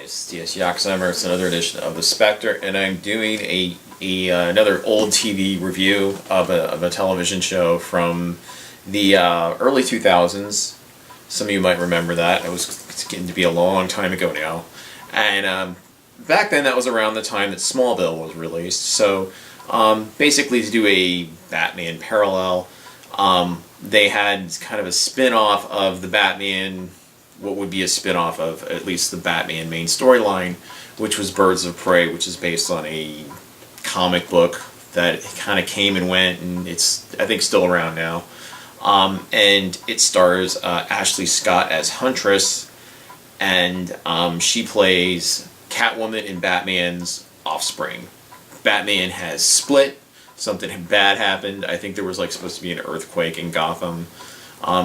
It's DS Yaxheimer. It's another edition of The Spectre, and I'm doing another old TV review of a television show from the early 2000s. Some of you might remember that. It's getting to be a long time ago now. And back then, that was around the time that Smallville was released. So basically, to do a Batman parallel, they had kind of a spin-off of the Batman, what would be a spin-off of at least the Batman main storyline, which was Birds of Prey, which is based on a comic book that kind of came and went, and it's, I think, still around now. And it stars Ashley Scott as Huntress, and she plays Catwoman in Batman's offspring. Batman has split, something bad happened. I think there was supposed to be an earthquake in Gotham,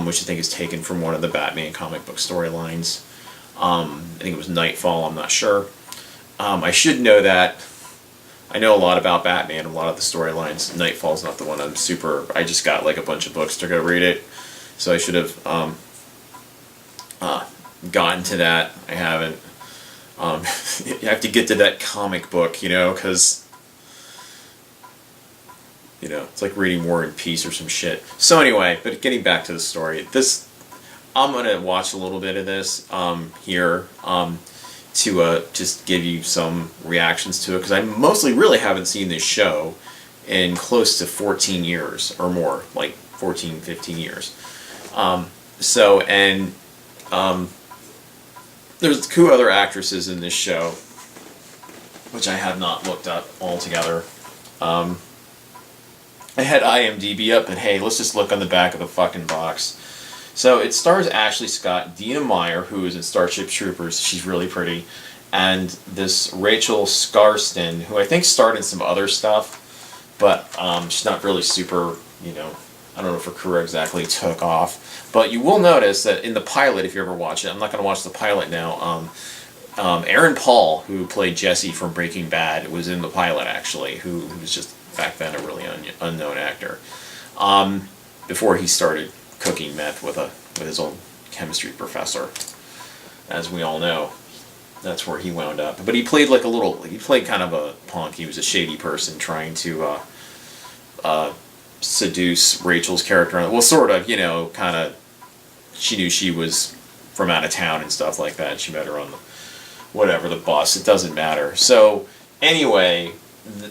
which I think is taken from one of the Batman comic book storylines. I think it was Nightfall, I'm not sure. I should know that. I know a lot about Batman, a lot of the storylines. Nightfall's not the one I just got a bunch of books to go read it, so I should have gotten to that. I haven't. You have to get to that comic book, because it's like reading War and Peace or some shit. So anyway, but getting back to the story, I'm gonna watch a little bit of this here to just give you some reactions to it, because I mostly really haven't seen this show in close to 14 years or more, 14, 15 years. There's two other actresses in this show, which I have not looked up altogether. I had IMDb up, and hey, let's just look on the back of the fucking box. So it stars Ashley Scott, Dina Meyer, who is in Starship Troopers. She's really pretty. And this Rachel Skarsten, who I think starred in some other stuff, but she's not really super, I don't know if her career exactly took off. But you will notice that in the pilot, if you ever watch it, I'm not going to watch the pilot now, Aaron Paul, who played Jesse from Breaking Bad, was in the pilot, actually, who was just back then a really unknown actor, before he started cooking meth with his old chemistry professor. As we all know, that's where he wound up. But he played he played kind of a punk. He was a shady person trying to seduce Rachel's character. Well, sort of, kind of. She knew she was from out of town and stuff like that. She met her on the bus. It doesn't matter. So anyway.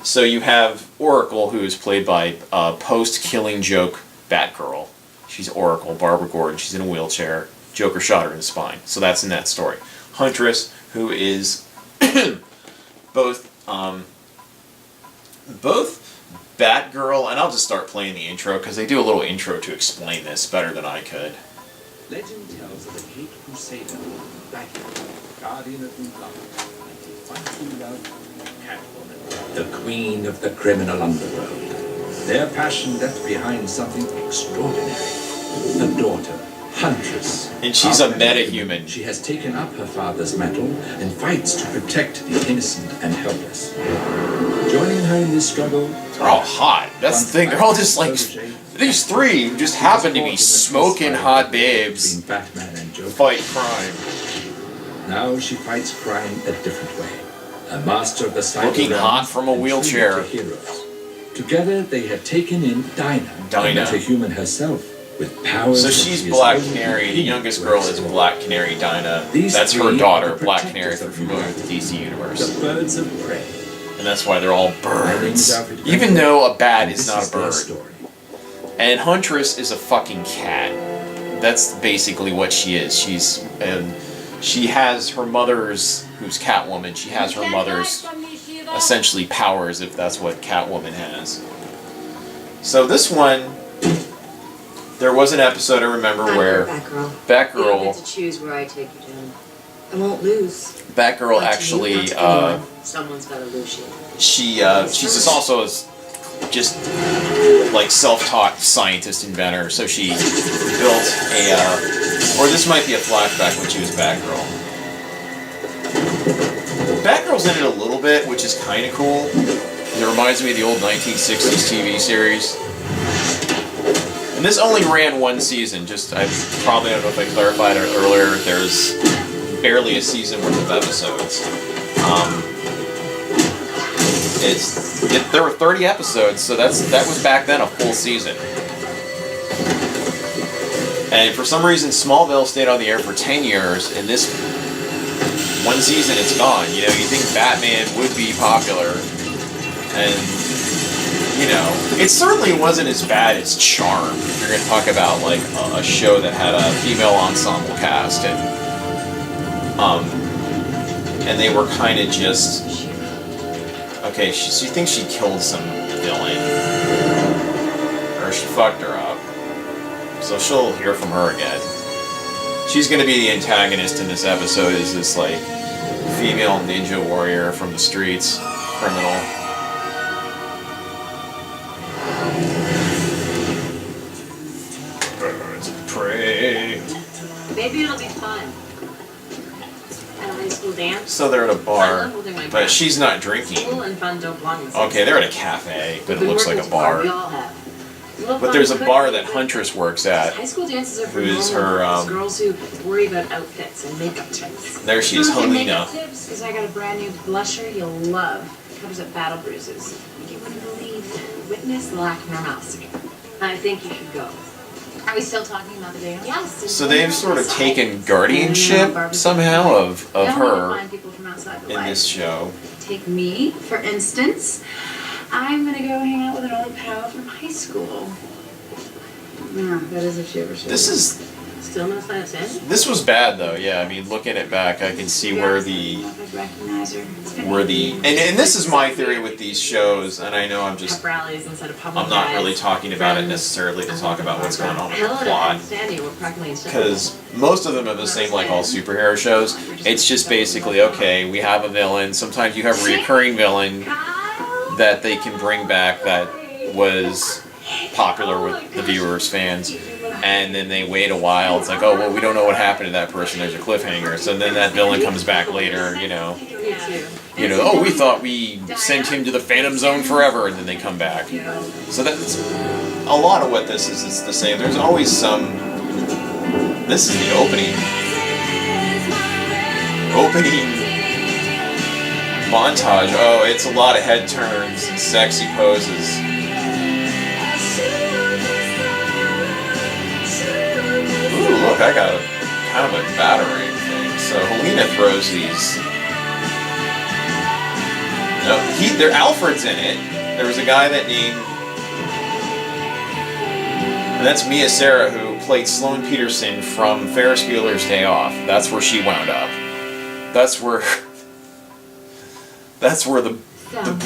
So you have Oracle, who is played by post-Killing Joke Batgirl. She's Oracle, Barbara Gordon. She's in a wheelchair. Joker shot her in the spine. So that's in that story. Huntress, who is both Batgirl, and I'll just start playing the intro, because they do a little intro to explain this better than I could. Legend tells of the Caped Crusader, Batgirl, guardian of New Blood, and defiantly loved Catwoman, the queen of the criminal underworld. Their passion left behind something extraordinary. A daughter, Huntress. And she's a meta-human. She has taken up her father's mantle and fights to protect the innocent and helpless. Joining her in this struggle... They're all hot. That's the thing. They're all just these three who just happen to be smoking hot babes Batman and Joker. Fight crime. Now she fights crime a different way. A master of the cyber looking hot from a wheelchair. Together they have taken in Dinah, a human herself, with powers. So she's Black Canary. The youngest girl is Black Canary Dinah. That's her daughter, Black Canary, if you're familiar with the DC universe. The Birds of Prey. And that's why they're all birds. name's Alfred. Even though a bat is This not a their bird. story. And Huntress is a fucking cat. That's basically what she is. She has her mother's, who's Catwoman, she has her mother's essentially powers, if that's what Catwoman has. So this one, there was an episode I remember where Batgirl. You don't Batgirl get to choose where I take you to. I won't lose. Batgirl Not to you, actually, not to anyone. Someone's got to lose you. she's just also just like self-taught scientist inventor. So she built or this might be a flashback when she was Batgirl. Batgirl's in it a little bit, which is kind of cool. It reminds me of the old 1960s TV series. And this only ran one season. I probably don't know if I clarified it earlier. There's barely a season worth of episodes. There were 30 episodes, so that was back then a full season. And for some reason, Smallville stayed on the air for 10 years, and this one season it's gone. You know, you think Batman would be popular, and you know, it certainly wasn't as bad as Charm. If you're going to talk about like a show that had a female ensemble cast, and they were kind of just okay. She thinks she killed some villain, or she fucked her up, so she'll hear from her again. She's going to be the antagonist in this episode. Is this like female ninja warrior from the streets, criminal? Birds of prey. Maybe it'll be fun. At a high school dance. So they're at a I bar, love holding my but breath. she's not drinking. School and fun don't belong in the same Okay, they're at a cafe, but it We looks work like as a bar. We all have. Little But fun there's a could bar be that good. Huntress works at. High school dances are for Who's normal her, girls, girls who worry about outfits and makeup tips. There she is, Okay, Helena. makeup tips, because I got a brand new blusher you'll love. It covers up battle bruises. You wouldn't believe. Witness the Lackmore Massacre. I think you should go. Are we still talking about the dance? Yes. So they've sort of taken guardianship somehow of her in this show. Take me, for instance. I'm gonna go hang out with an old pal from high school. Yeah, that is if she ever should. This is Still no sign of Sandy? this was bad though. Yeah, I mean, looking it back, I can see where the I'd recognize her. and this is my theory with these shows, and I know I'm just Pep rallies instead of public I'm not rides. really talking about it Friends. necessarily to talk about what's going on with the Helena plot. and Sandy were practically Because most of them are the same like all superhero shows. It's just basically, okay, we have a villain. Sometimes you have a recurring villain that they can bring back that was popular with the viewers, fans. And then they wait a while. It's like, oh, well, we don't know what happened to that person. There's a cliffhanger. So then that villain comes back later, you know. Oh, we thought we sent him to the Phantom Zone forever, and then they come back. So that's a lot of what this is. It's the same. There's always some. This is the opening montage. Oh, it's a lot of head turns and sexy poses. Ooh, look, I got kind of a battering thing. So Helena throws these. No, Alfred's in it. There was a guy that named. And that's Mia Sara, who played Sloane Peterson from Ferris Bueller's Day Off. That's where she wound up. That's where the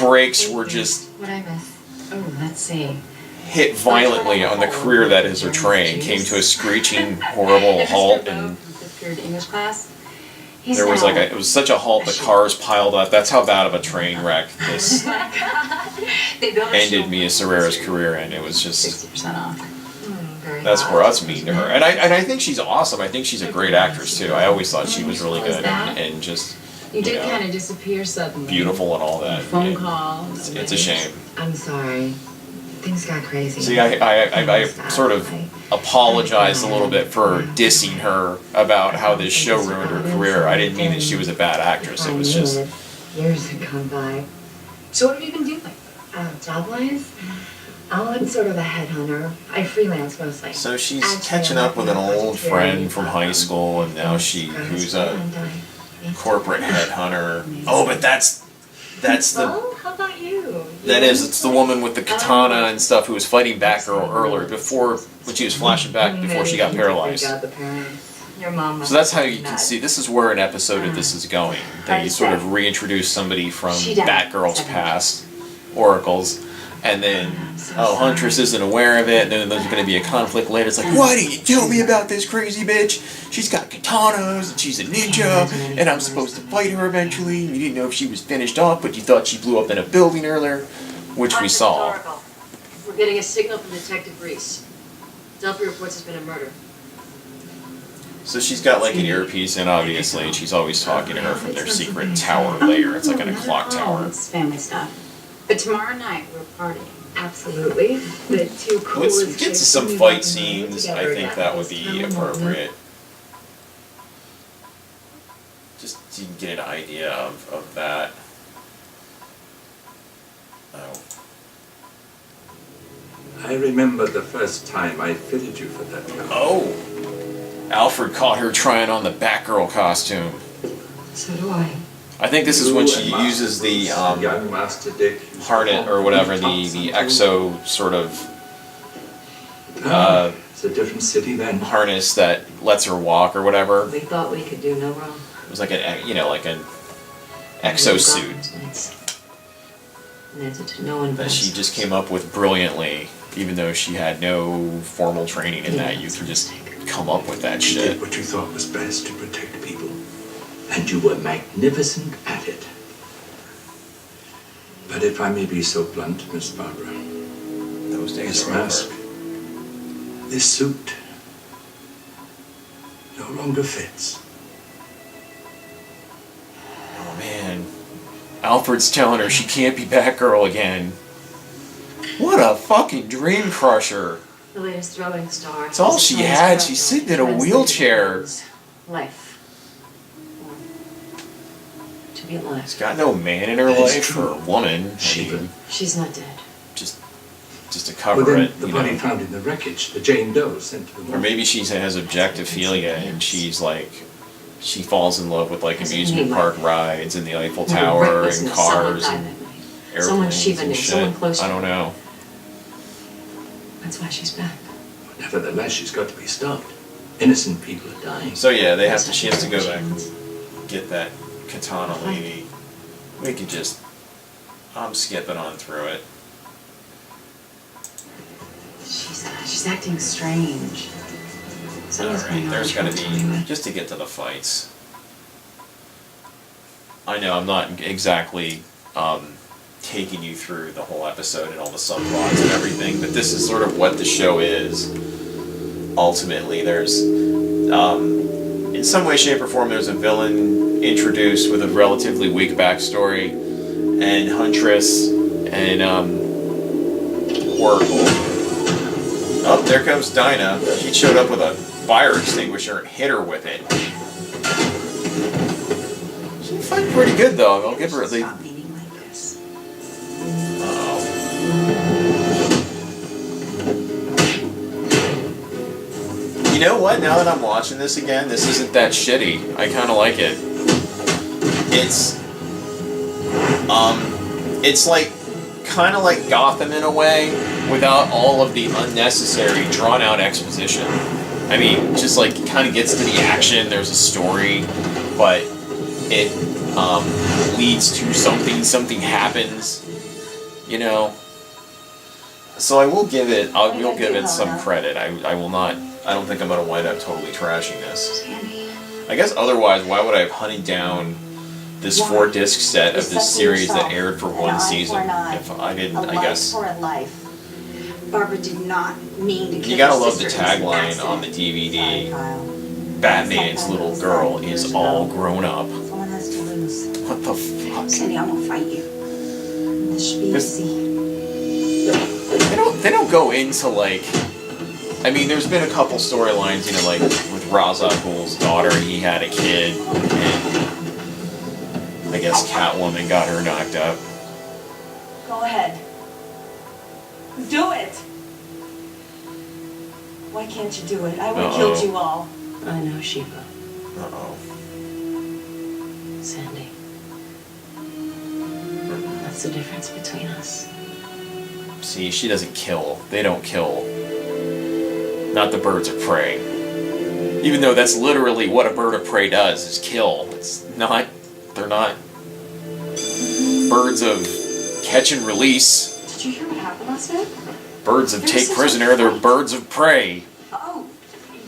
brakes were just What I miss? Oh, let's see. hit violently on the career that is her train. Came to a screeching, horrible halt, and Fifth period English class. there was it was such a halt, the cars piled up. That's how bad of a train wreck this ended Mia Sara's career, and it was just 60% off. that's where us mean to her. And I think she's awesome. I think she's a great actress too. I always thought she was really good and just You did know, kind of disappear suddenly. beautiful and all that. Phone And call. it's a shame. I'm sorry. Things got crazy. See, I sort of apologized a little bit for dissing her about how this show ruined her career. I didn't mean that she was a bad actress. It was just years had gone by. So what have you been doing? Job-wise? I'm sort of a headhunter. I freelance mostly. so she's catching up with an old friend from high school, and now who's a corporate headhunter. Oh, but that's That's the. Well, how about you? That is, it's the woman with the katana and stuff who was fighting Batgirl earlier, before when she was flashing back before she got paralyzed. Your mom So that's how you can see. This is where an episode of this is going. They sort of reintroduce somebody from Batgirl's past, Oracle's, and then Huntress isn't aware of it. And then there's going to be a conflict later. It's like, why didn't you tell me about this crazy bitch? She's got katanas and she's a ninja, and I'm supposed to fight her eventually. You didn't know if she was finished off, but you thought she blew up in a building earlier, which we saw. We're getting a signal from Detective Reese. Delphi reports there's been a murder. So she's got like an earpiece in, obviously, and she's always talking to her from their secret tower layer. It's like in a clock tower. It's family stuff. But tomorrow night we're partying. Absolutely. The two coolest. Let's get to some fight scenes. I think that would be appropriate. Just so you can get an idea of that. Oh. I remember the first time I fitted you for that job. Oh! Alfred caught her trying on the Batgirl costume. So do I. I think this is when she uses the young Master Dick harness or whatever, the exo sort of it's a different city then. harness that lets her walk or whatever. We thought we could do no wrong. It was like an like an exosuit that she just came up with brilliantly, even though she had no formal training in that. You can just come up with that You shit. did what you thought was best to protect people, and you were magnificent at it. But if I may be so blunt, Miss Barbara, Those days this are mask, over. this suit, no longer fits. Oh man, Alfred's telling her she can't be Batgirl again. What a fucking dream crusher! The latest throwing star. It's all she had. She's sitting in a wheelchair. Life. To be alive. She's got no man in her life for a woman. I mean, She's not dead. just to cover Well, then it, the you body know. found in the wreckage, the Jane Doe sent to the Or maybe she has objectophilia and she's like, she falls in love with like amusement park rides and the Eiffel Tower and cars and airplanes and shit. I don't know. That's why she's back. Nevertheless, she's got to be stopped. Innocent people are dying. So yeah, she has to go back and get that katana lady. We could just, I'm skipping on through it. She's acting strange. Alright, there's gotta be, just to get to the fights. I know I'm not exactly taking you through the whole episode and all the subplots and everything, but this is sort of what the show is. Ultimately, there's, in some way, shape, or form, there's a villain introduced with a relatively weak backstory, and Huntress and Oracle. Oh, there comes Dinah. She showed up with a fire extinguisher and hit her with it. She fight pretty good though. I'll give her at least. You know what? Now that I'm watching this again, this isn't that shitty. I kind of like it. It's like kind of like Gotham in a way, without all of the unnecessary, drawn-out exposition. I mean, just like kind of gets to the action. There's a story, but it leads to something. Something happens. You know. So I will give it. I will give it some credit. I will not. I don't think I'm going to wind up totally trashing this. I guess otherwise, why would I have hunted down this 4-disc set of this series that aired for one season? If I didn't, I guess. Barbara did not mean to. You gotta love the tagline on the DVD. Batman's little girl is all grown up. Someone has to lose. What the fuck? Sandy, I'm gonna fight you. This should be easy. They don't go into like. I mean, there's been a couple storylines, you know, like with Ra's al Ghul's daughter, he had a kid, and I guess Catwoman got her knocked up. Go ahead. Do it! Why can't you do it? I would have killed you all. I know, Sheba. Uh-oh. Sandy. What's the difference between us? See, she doesn't kill. They don't kill. Not the birds of prey. Even though that's literally what a bird of prey does, is kill. It's not... They're not birds of catch and release. Did you hear what happened last night? Birds of There was take such a prisoner, they're fight. birds of prey. Oh,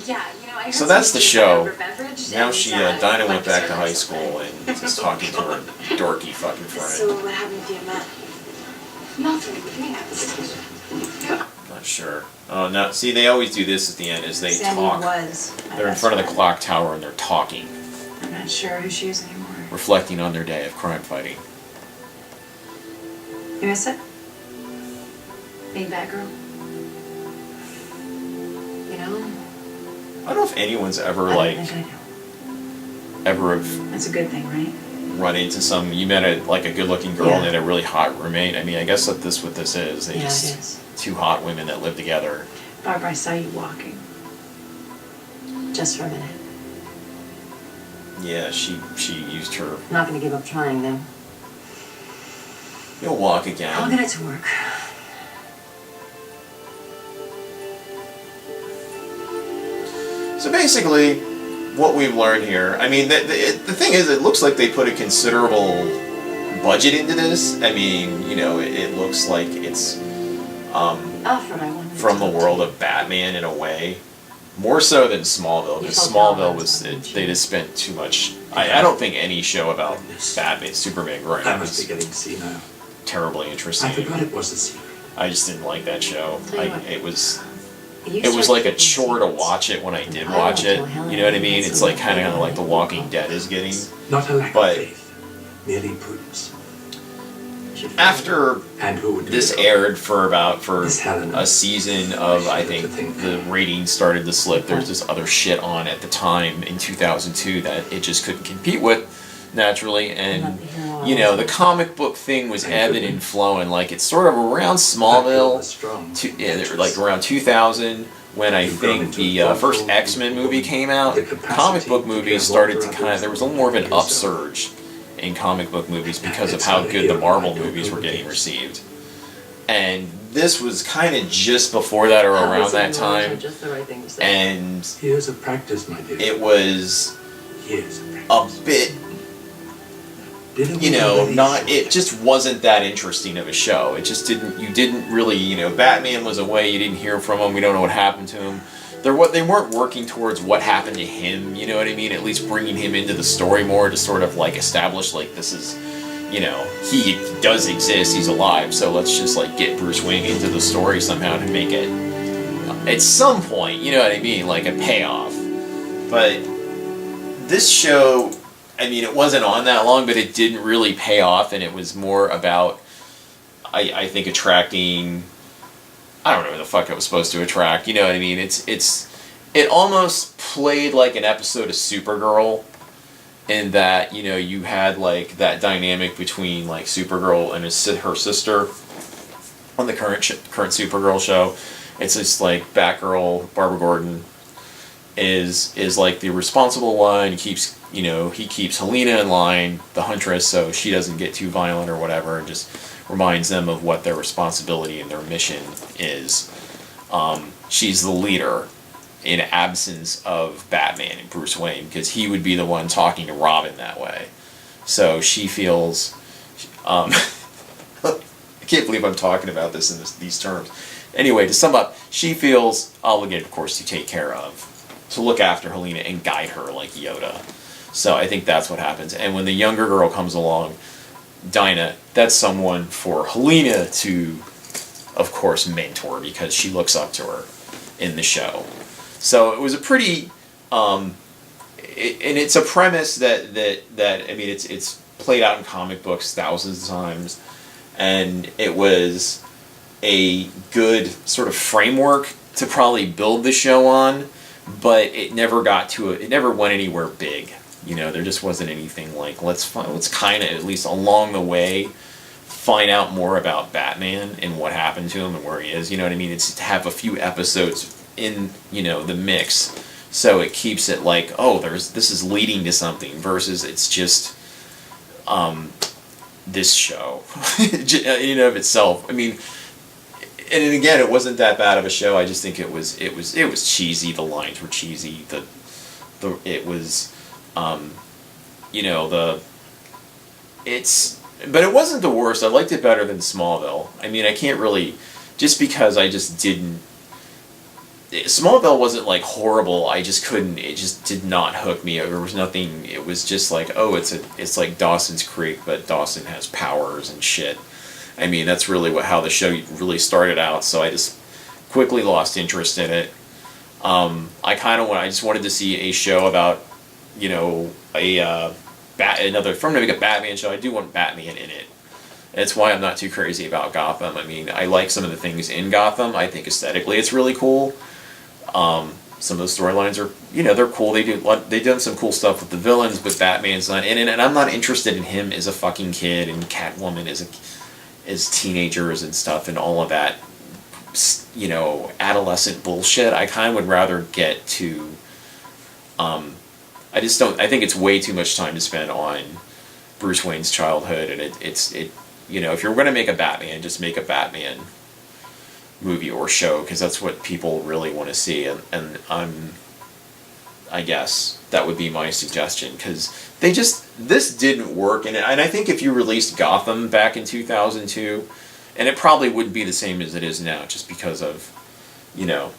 yeah, I heard So that's somebody the say show. over beverage Now and, Dinah went went to back to circus. high school and is talking to her dorky fucking friend. So what happened with you, Matt? Nothing. Yeah. Not sure. Oh, no. See, they always do this at the end, is they Sandy talk. was. They're in front of the clock tower and they're talking, I'm not sure who she is anymore. reflecting on their day of crime fighting. You miss it? Being bad girl? I don't know if anyone's ever, I like, don't think I do. ever have That's a good thing, right? run into some, you met a good-looking girl Yeah. and then a really hot roommate. I mean, I guess that what this is. They Yeah, it just, is. two hot women that live together. Barbara, I saw you walking. Just for a minute. Yeah, she used her, Not gonna give up trying, though. you'll walk I'll again. get it to work. So basically, what we've learned here, I mean, the thing is, it looks like they put a considerable budget into this. I mean, it looks like it's Alfred, I wanted to from the talk to world you. of Batman in a way. More so than Smallville, because You told Smallville Tom was, I was they just spent too much. I don't think any show about Batman, Superman growing I up must be was getting senile. terribly I interesting. forgot it was a secret. I just didn't like that show. Tell you what. It was You it was start like a keeping chore to secrets. watch it when I did I watch won't it. tell Helen You know what I mean? anything, It's so like kind of don't like The Walking Dead is getting. Not a lack But- of faith, merely prudence. Should find After And who would do this it? aired for Miss Helen. a season of, I think the ratings started to slip. There's this other shit on at the time in 2002 that it just couldn't compete with naturally, and the comic book thing was ebbing and flowing. Like it's sort of around Smallville, like around 2000 when I think the first X-Men movie came out. Comic book movies started to there was a little more of an upsurge in comic book movies because of how good the Marvel movies were getting received. And this was kind of just before that or around that time. Just the right thing to say. And Years of practice, my dear. it was Years of a practice. bit, Didn't we really not, sort it of- just wasn't that interesting of a show. It just you didn't really, Batman was away, you didn't hear from him, we don't know what happened to him. They weren't working towards what happened to him, you know what I mean? At least bringing him into the story more to sort of like establish like this is, he does exist, he's alive, so let's just like get Bruce Wayne into the story somehow to make it, at some point, you know what I mean, like a payoff. But this show, I mean, it wasn't on that long, but it didn't really pay off, and it was more about, I think, attracting, I don't know who the fuck it was supposed to attract, you know what I mean? It almost played like an episode of Supergirl, in that, you had like that dynamic between like Supergirl and her sister on the current Supergirl show. It's just like Batgirl, Barbara Gordon, is like the responsible one. He keeps Helena in line, the Huntress, so she doesn't get too violent or whatever, and just reminds them of what their responsibility and their mission is. She's the leader in absence of Batman and Bruce Wayne, because he would be the one talking to Robin that way. So she feels, I can't believe I'm talking about this in these terms. Anyway, to sum up, she feels obligated, of course, to take care of, to look after Helena and guide her like Yoda. So I think that's what happens. And when the younger girl comes along, Dinah, that's someone for Helena to, of course, mentor, because she looks up to her in the show. So it was a pretty, and it's a premise that I mean, it's played out in comic books thousands of times, and it was a good sort of framework to probably build the show on, but it never went anywhere big. There just wasn't anything like, let's kind of, at least along the way, find out more about Batman and what happened to him and where he is, you know what I mean? It's to have a few episodes in, the mix, so it keeps it like, oh, this is leading to something, versus it's just, this show in and of itself. I mean, and again, it wasn't that bad of a show. I just think it was cheesy. The lines were cheesy. It was, you know, but it wasn't the worst. I liked it better than Smallville. I mean, I can't really, just because I just didn't. Smallville wasn't like horrible. I just couldn't. It just did not hook me. There was nothing. It was just like, oh, it's like Dawson's Creek, but Dawson has powers and shit. I mean, that's really how the show really started out. So I just quickly lost interest in it. I just wanted to see a show about, you know, if I'm gonna make a Batman show, I do want Batman in it. That's why I'm not too crazy about Gotham. I mean, I like some of the things in Gotham. I think aesthetically it's really cool. Some of the storylines are, you know, they're cool. They've done some cool stuff with the villains, but Batman's not in it, and I'm not interested in him as a fucking kid and Catwoman as teenagers and stuff and all of that, you know, adolescent bullshit. I kind of would rather get to. I just don't. I think it's way too much time to spend on Bruce Wayne's childhood, and it. You know, if you're going to make a Batman, just make a Batman movie or show, because that's what people really want to see, and I guess that would be my suggestion, because this didn't work, and I think if you released Gotham back in 2002, and it probably wouldn't be the same as it is now, just because of, you know,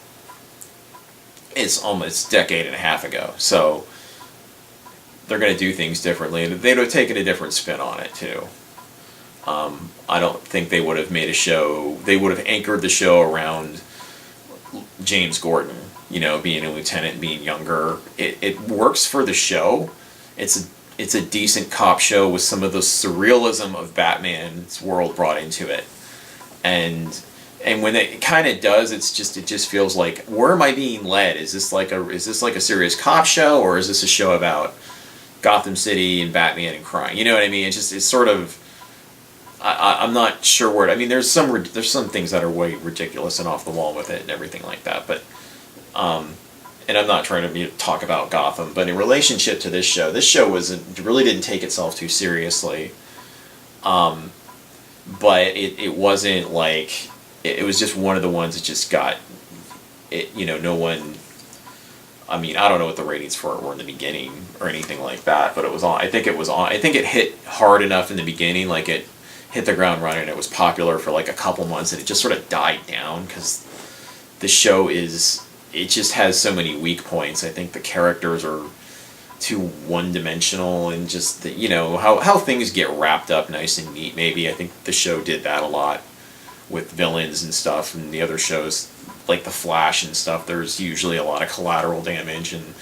it's almost a decade and a half ago, so they're going to do things differently, and they'd have taken a different spin on it too. I don't think they would have made a show. They would have anchored the show around James Gordon, you know, being a lieutenant, being younger. It works for the show. It's a decent cop show with some of the surrealism of Batman's world brought into it, and when it kind of does, it just feels like, where am I being led? Is this like a serious cop show, or is this a show about Gotham City and Batman and crime? You know what I mean? It's sort of. I'm not sure where. I mean, there's some things that are way ridiculous and off the wall with it and everything like that. But, and I'm not trying to talk about Gotham, but in relationship to this show really didn't take itself too seriously. But it wasn't like it was just one of the ones that just got it. You know, no one. I mean, I don't know what the ratings for it were in the beginning or anything like that, but it was on. I think it hit hard enough in the beginning, like it hit the ground running. It was popular for like a couple months, and it just sort of died down because the show it just has so many weak points. I think the characters are too one-dimensional, and just you know how things get wrapped up nice and neat. Maybe I think the show did that a lot with villains and stuff, and the other shows like The Flash and stuff. There's usually a lot of collateral damage, and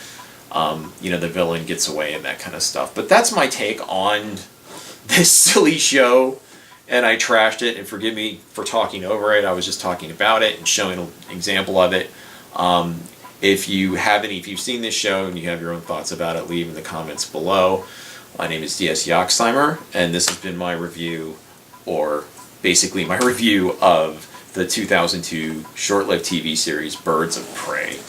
you know, the villain gets away and that kind of stuff. But that's my take on this silly show. And I trashed it, and forgive me for talking over it. I was just talking about it and showing an example of it. If you've seen this show and you have your own thoughts about it, leave in the comments below. My name is D.S. Yoxheimer, and this has been my review, or basically my review of the 2002 short-lived TV series Birds of Prey.